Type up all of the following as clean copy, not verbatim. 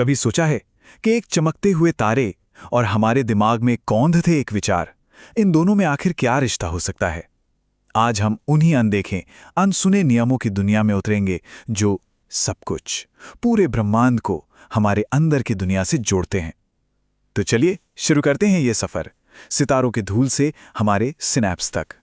कभी सोचा है कि एक चमकते हुए तारे और हमारे दिमाग में कौंध थे एक विचार, इन दोनों में आखिर क्या रिश्ता हो सकता है? आज हम उन्हीं अनदेखे, अनसुने नियमों की दुनिया में उतरेंगे जो सब कुछ, पूरे ब्रह्मांड को हमारे अंदर की दुनिया से जोड़ते हैं। तो चलिए शुरू करते हैं ये सफर, सितारों के धूल से हमारे सिनैप्स तक।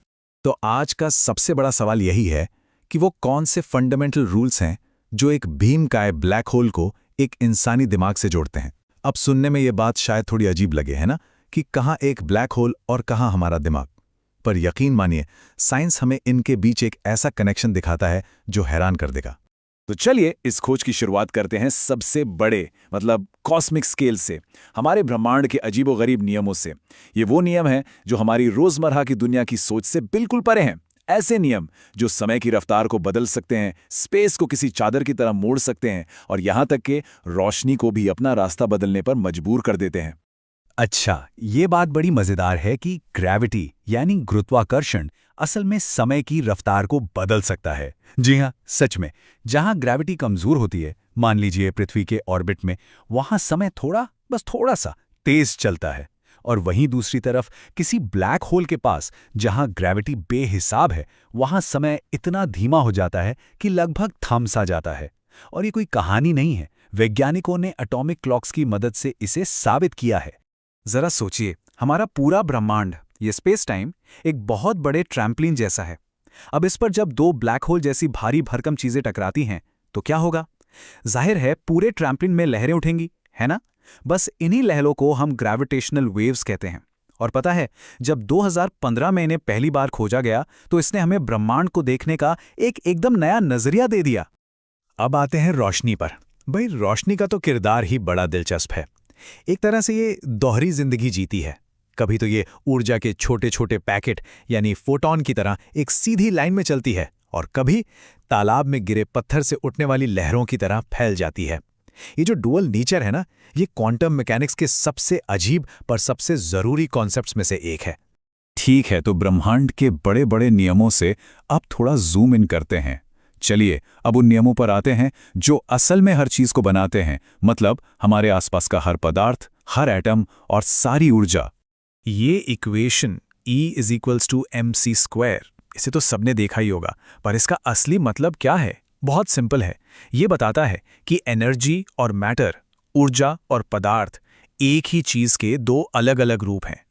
तो आज का सबसे बड़ा सवाल यही है कि वो कौन से फंडामेंटल रूल्स हैं जो एक भीमकाय ब्लैक होल को एक इंसानी दिमाग से जोड़ते हैं। अब सुनने में ये बात शायद थोड़ी अजीब लगे, है ना, कि कहाँ एक ब्लैक होल और कहाँ हमारा दिमाग। पर यकीन मानिए, साइंस हमें इनके बीच एक ऐसा कनेक्शन दिखाता है जो हैरान कर देगा। तो चलिए इस खोज की शुरुआत करते हैं सबसे बड़े कॉस्मिक स्केल से, हमारे ब्रह्मांड के अजीबोगरीब नियमों से। ये वो नियम हैं जो हमारी रोजमर्रा की दुनिया की सोच से बिल्कुल परे हैं। ऐसे नियम जो समय की रफ्तार को बदल सकते हैं, स्पेस को किसी चादर की तरह मोड़ सकते हैं और यहां तक कि रोशनी को भी अपना रास्ता बदलने पर मजबूर कर देते हैं। अच्छा, ये बात बड़ी मजेदार है कि ग्रेविटी यानी गुरुत्वाकर्षण असल में समय की रफ्तार को बदल सकता है। जी हाँ, सच में। जहां ग्रेविटी कमजोर होती है, मान लीजिए पृथ्वी के ऑर्बिट में, वहां समय थोड़ा सा तेज चलता है। और वहीं दूसरी तरफ किसी ब्लैक होल के पास, जहां ग्रेविटी बेहिसाब है, वहां समय इतना धीमा हो जाता है कि लगभग थम सा जाता है। और ये कोई कहानी नहीं है, वैज्ञानिकों ने एटॉमिक क्लॉक्स की मदद से इसे साबित किया है। जरा सोचिए, हमारा पूरा ब्रह्मांड, ये स्पेस टाइम, एक बहुत बड़े ट्रैम्पलिन जैसा है। अब इस पर जब दो ब्लैक होल जैसी भारी भरकम चीजें टकराती हैं तो क्या होगा? जाहिर है पूरे ट्रैम्पलिन में लहरें उठेंगी, है ना? बस इन्हीं लहरों को हम ग्रेविटेशनल वेव्स कहते हैं। और पता है, जब 2015 में इन्हें पहली बार खोजा गया तो इसने हमें ब्रह्मांड को देखने का एक एकदम नया नजरिया दे दिया। अब आते हैं रोशनी पर। भाई, रोशनी का तो किरदार ही बड़ा दिलचस्प है। एक तरह से ये दोहरी जिंदगी जीती है। कभी तो ये ऊर्जा के छोटे छोटे पैकेट यानी फोटॉन की तरह एक सीधी लाइन में चलती है, और कभी तालाब में गिरे पत्थर से उठने वाली लहरों की तरह फैल जाती है। ये जो डुअल नेचर है ना, ये क्वांटम मैकेनिक्स के सबसे अजीब पर सबसे जरूरी कॉन्सेप्ट्स में से एक है। ठीक है, तो ब्रह्मांड के बड़े बड़े नियमों से अब थोड़ा जूम इन करते हैं। चलिए अब उन नियमों पर आते हैं जो असल में हर चीज को बनाते हैं, हमारे आसपास का हर पदार्थ, हर एटम और सारी ऊर्जा। ये इक्वेशन E = mc², इसे तो सबने देखा ही होगा, पर इसका असली मतलब क्या है? बहुत सिंपल है। ये बताता है कि एनर्जी और मैटर, ऊर्जा और पदार्थ, एक ही चीज के दो अलग अलग रूप हैं।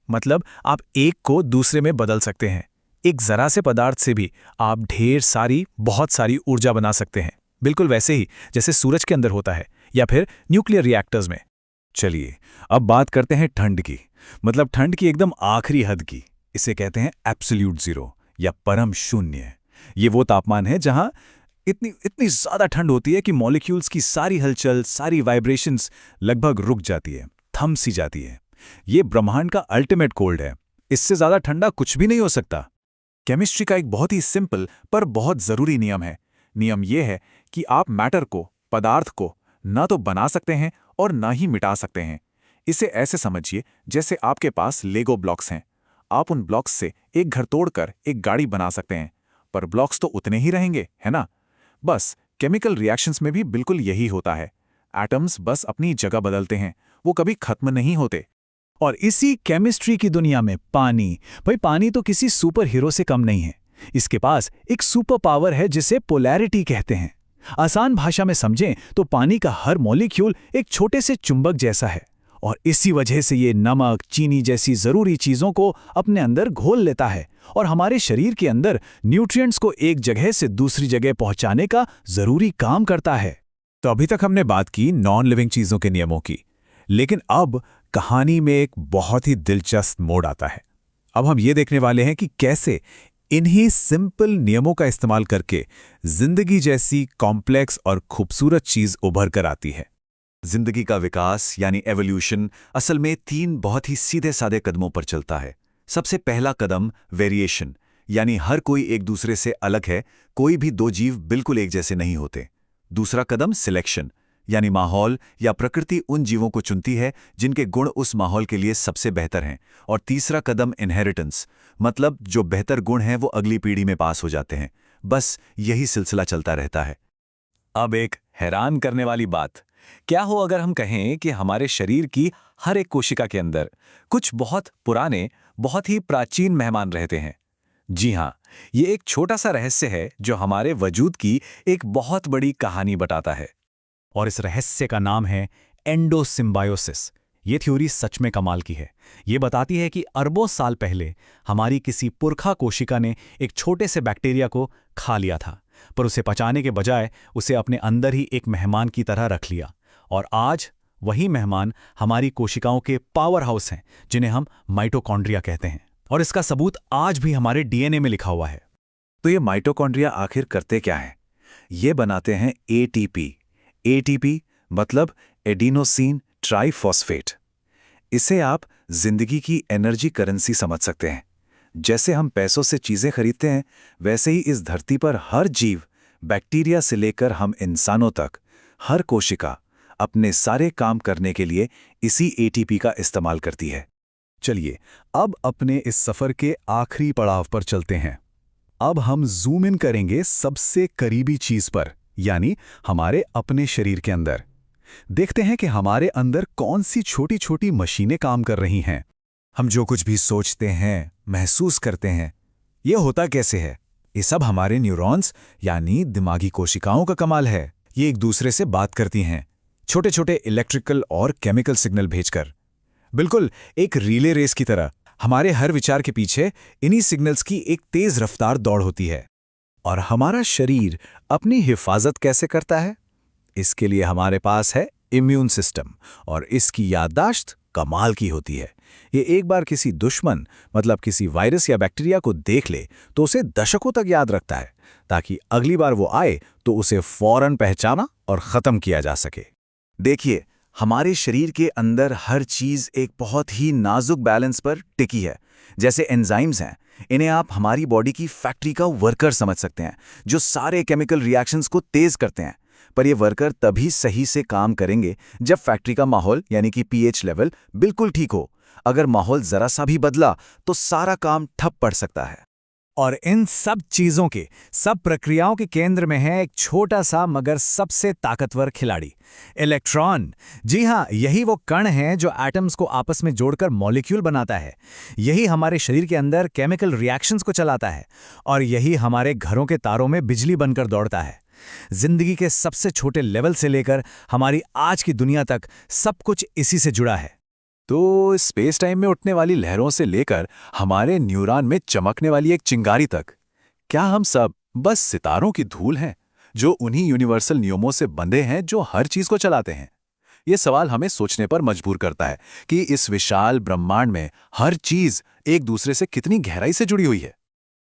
आप एक को दूसरे में बदल सकते हैं। एक जरा से पदार्थ से भी आप बहुत सारी ऊर्जा बना सकते हैं, बिल्कुल वैसे ही जैसे सूरज के अंदर होता है या फिर न्यूक्लियर रिएक्टर्स में। चलिए अब बात करते हैं ठंड की, ठंड की एकदम आखिरी हद की। इसे कहते हैं एब्सोल्यूट जीरो या परम शून्य। ये वो तापमान है जहां इतनी ज्यादा ठंड होती है कि मॉलिक्यूल्स की सारी हलचल, सारी वाइब्रेशंस लगभग रुक जाती है, थम सी जाती है। ये ब्रह्मांड का अल्टीमेट कोल्ड है। इससे ज्यादा ठंडा कुछ भी नहीं हो सकता। केमिस्ट्री का एक बहुत ही सिंपल पर बहुत जरूरी नियम है। नियम यह है कि आप मैटर को, पदार्थ को, ना तो बना सकते हैं और ना ही मिटा सकते हैं। इसे ऐसे समझिए जैसे आपके पास लेगो ब्लॉक्स हैं। आप उन ब्लॉक्स से एक घर तोड़कर एक गाड़ी बना सकते हैं, पर ब्लॉक्स तो उतने ही रहेंगे, है ना? बस केमिकल रिएक्शंस में भी बिल्कुल यही होता है। एटम्स बस अपनी जगह बदलते हैं, वो कभी खत्म नहीं होते। और इसी केमिस्ट्री की दुनिया में पानी तो किसी सुपर हीरो से कम नहीं है। इसके पास एक सुपर पावर है जिसे पोलैरिटी कहते हैं। आसान भाषा में समझें तो पानी का हर मॉलिक्यूल एक छोटे से चुंबक जैसा है, और इसी वजह से ये नमक, चीनी जैसी जरूरी चीजों को अपने अंदर घोल लेता है और हमारे शरीर के अंदर न्यूट्रिएंट्स को एक जगह से दूसरी जगह पहुंचाने का जरूरी काम करता है। तो अभी तक हमने बात की नॉन लिविंग चीजों के नियमों की, लेकिन अब कहानी में एक बहुत ही दिलचस्प मोड़ आता है। अब हम ये देखने वाले हैं कि कैसे इन्हीं सिंपल नियमों का इस्तेमाल करके जिंदगी जैसी कॉम्प्लेक्स और खूबसूरत चीज उभर कर आती है। जिंदगी का विकास यानी एवोल्यूशन असल में 3 बहुत ही सीधे साधे कदमों पर चलता है। सबसे पहला कदम वेरिएशन, यानी हर कोई एक दूसरे से अलग है, कोई भी दो जीव बिल्कुल एक जैसे नहीं होते। दूसरा कदम सिलेक्शन, यानी माहौल या प्रकृति उन जीवों को चुनती है जिनके गुण उस माहौल के लिए सबसे बेहतर हैं। और तीसरा कदम इनहेरिटेंस, जो बेहतर गुण हैं वो अगली पीढ़ी में पास हो जाते हैं। बस यही सिलसिला चलता रहता है। अब एक हैरान करने वाली बात, क्या हो अगर हम कहें कि हमारे शरीर की हर एक कोशिका के अंदर कुछ बहुत पुराने, बहुत ही प्राचीन मेहमान रहते हैं? जी हाँ, ये एक छोटा सा रहस्य है जो हमारे वजूद की एक बहुत बड़ी कहानी बताता है। और इस रहस्य का नाम है एंडोसिम्बायोसिस। ये थ्योरी सच में कमाल की है। ये बताती है कि अरबों साल पहले हमारी किसी पुरखा कोशिका ने एक छोटे से बैक्टीरिया को खा लिया था, पर उसे पचाने के बजाय उसे अपने अंदर ही एक मेहमान की तरह रख लिया। और आज वही मेहमान हमारी कोशिकाओं के पावर हाउस हैं, जिन्हें हम माइटोकॉन्ड्रिया कहते हैं। और इसका सबूत आज भी हमारे डीएनए में लिखा हुआ है। तो ये माइटोकॉन्ड्रिया आखिर करते क्या हैं? ये बनाते हैं एटीपी। एटीपी मतलब एडिनोसिन ट्राइफॉस्फेट। इसे आप जिंदगी की एनर्जी करेंसी समझ सकते हैं। जैसे हम पैसों से चीजें खरीदते हैं, वैसे ही इस धरती पर हर जीव, बैक्टीरिया से लेकर हम इंसानों तक, हर कोशिका अपने सारे काम करने के लिए इसी एटीपी का इस्तेमाल करती है। चलिए, अब अपने इस सफर के आखिरी पड़ाव पर चलते हैं। अब हम जूम इन करेंगे सबसे करीबी चीज पर, यानी हमारे अपने शरीर के अंदर। देखते हैं कि हमारे अंदर कौन सी छोटी छोटी मशीनें काम कर रही हैं। हम जो कुछ भी सोचते हैं, महसूस करते हैं, ये होता कैसे है? ये सब हमारे न्यूरॉन्स यानी दिमागी कोशिकाओं का कमाल है। ये एक दूसरे से बात करती हैं, छोटे छोटे इलेक्ट्रिकल और केमिकल सिग्नल भेजकर। बिल्कुल एक रिले रेस की तरह हमारे हर विचार के पीछे इन्हीं सिग्नल्स की एक तेज रफ्तार दौड़ होती है। और हमारा शरीर अपनी हिफाजत कैसे करता है? इसके लिए हमारे पास है इम्यून सिस्टम, और इसकी याददाश्त कमाल की होती है। ये एक बार किसी दुश्मन मतलब किसी वायरस या बैक्टीरिया को देख ले तो उसे दशकों तक याद रखता है, ताकि अगली बार वो आए तो उसे फौरन पहचाना और खत्म किया जा सके। देखिए, हमारे शरीर के अंदर हर चीज एक बहुत ही नाजुक बैलेंस पर टिकी है। जैसे एंजाइम्स हैं, इन्हें आप हमारी बॉडी की फैक्ट्री का वर्कर समझ सकते हैं, जो सारे केमिकल रिएक्शंस को तेज करते हैं। पर ये वर्कर तभी सही से काम करेंगे जब फैक्ट्री का माहौल यानी कि पीएच लेवल बिल्कुल ठीक हो। अगर माहौल जरा सा भी बदला तो सारा काम ठप पड़ सकता है। और इन सब चीजों के, सब प्रक्रियाओं के केंद्र में है एक छोटा सा मगर सबसे ताकतवर खिलाड़ी, इलेक्ट्रॉन। जी हाँ, यही वो कण है जो एटम्स को आपस में जोड़कर मॉलिक्यूल बनाता है। यही हमारे शरीर के अंदर केमिकल रिएक्शंस को चलाता है, और यही हमारे घरों के तारों में बिजली बनकर दौड़ता है। जिंदगी के सबसे छोटे लेवल से लेकर हमारी आज की दुनिया तक सब कुछ इसी से जुड़ा है। तो स्पेस टाइम में उठने वाली लहरों से लेकर हमारे न्यूरॉन में चमकने वाली एक चिंगारी तक, क्या हम सब बस सितारों की धूल हैं जो उन्हीं यूनिवर्सल नियमों से बंधे हैं जो हर चीज को चलाते हैं? ये सवाल हमें सोचने पर मजबूर करता है कि इस विशाल ब्रह्मांड में हर चीज एक दूसरे से कितनी गहराई से जुड़ी हुई है।